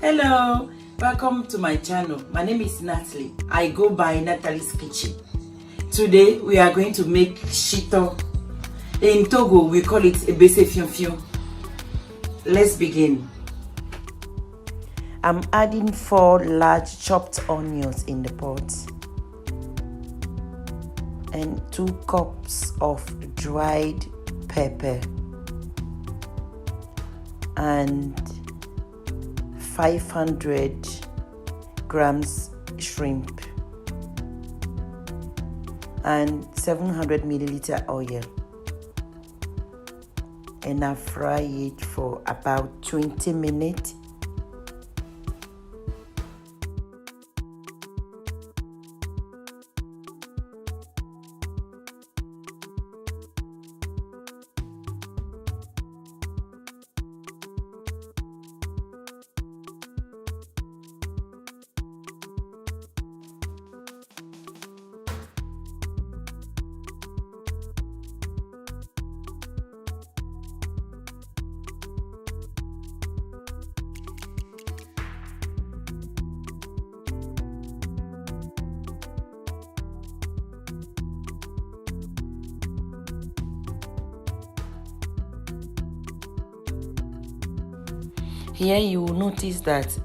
Hello, welcome to my channel. My name is Natalie. I go by Natalie's Kitchen. Today we are going to make shito. In Togo we call it ebese fion fion. Let's begin. I'm adding 4 large chopped onions in the pot and 2 cups of dried pepper and 500 grams shrimp and 700 milliliter oil, and I fry it for about 20 minutes. Here you will notice that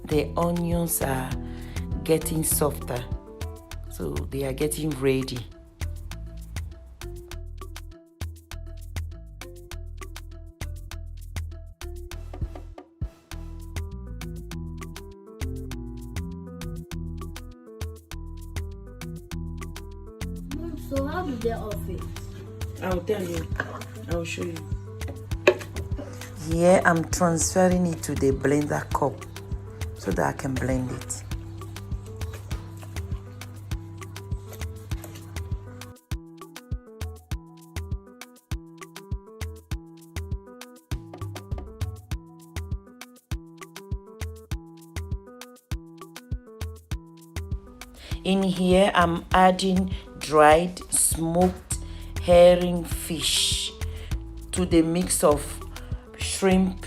the onions are getting softer, so they are getting ready. So how do they off it? I'll tell you. I'll show you. Here I'm transferring it to the blender cup so that I can blend it. In here I'm adding dried smoked herring fish to the mix of shrimp,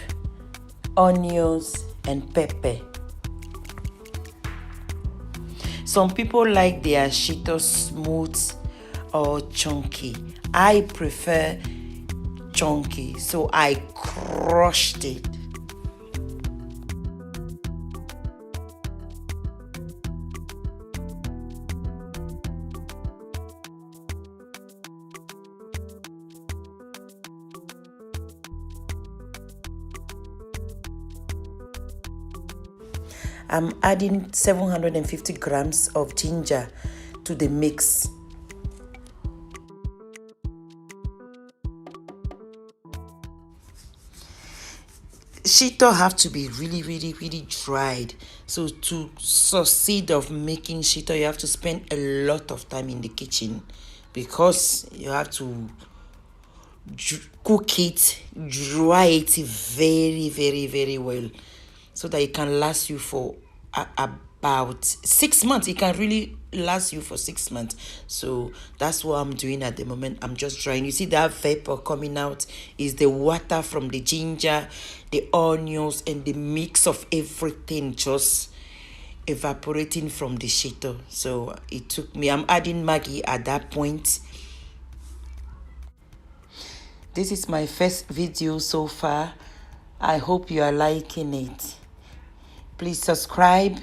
onions and pepper. Some people like their shito smooth or chunky. I prefer chunky, so I crushed it. I'm adding 750 grams of ginger to the mix. Shito have to be really dried. So to succeed of making shito, you have to spend a lot of time in the kitchen because you have to cook it, dry it very well, so that it can last you for about 6 months. It can really last you for 6 months. So that's what I'm doing at the moment. I'm just drying. You see that vapor coming out is the water from the ginger, the onions, and the mix of everything just evaporating from the shito. So it took me, I'm adding Maggi at that point. This is my first video so far. I hope you are liking it. Please subscribe.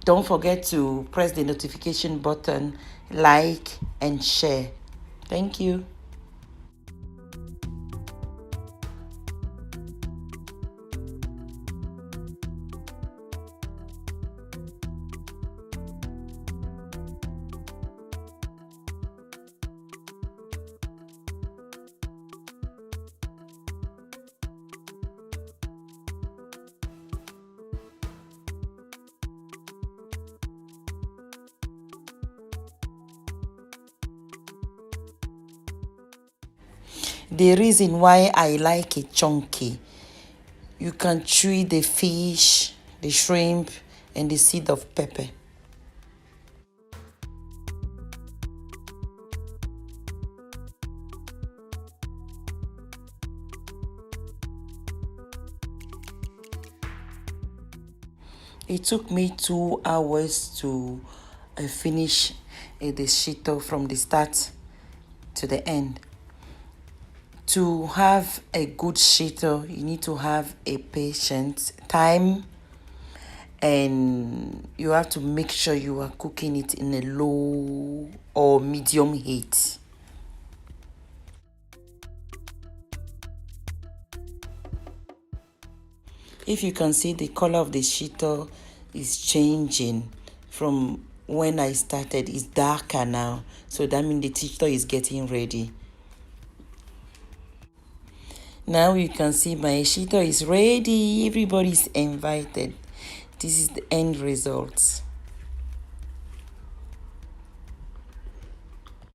Don't forget to press the notification button, like and share. Thank you. The reason why I like it chunky, you can chew the fish, the shrimp, and the seed of pepper. It took me 2 hours to finish the shito from the start to the end. To have a good shito, you need to have a patient time, and you have to make sure you are cooking it in a low or medium heat. If you can see, the color of the shito is changing from when I started. It's darker now, so that means the shito is getting ready. Now you can see my shito is ready. Everybody's invited. This is the end result.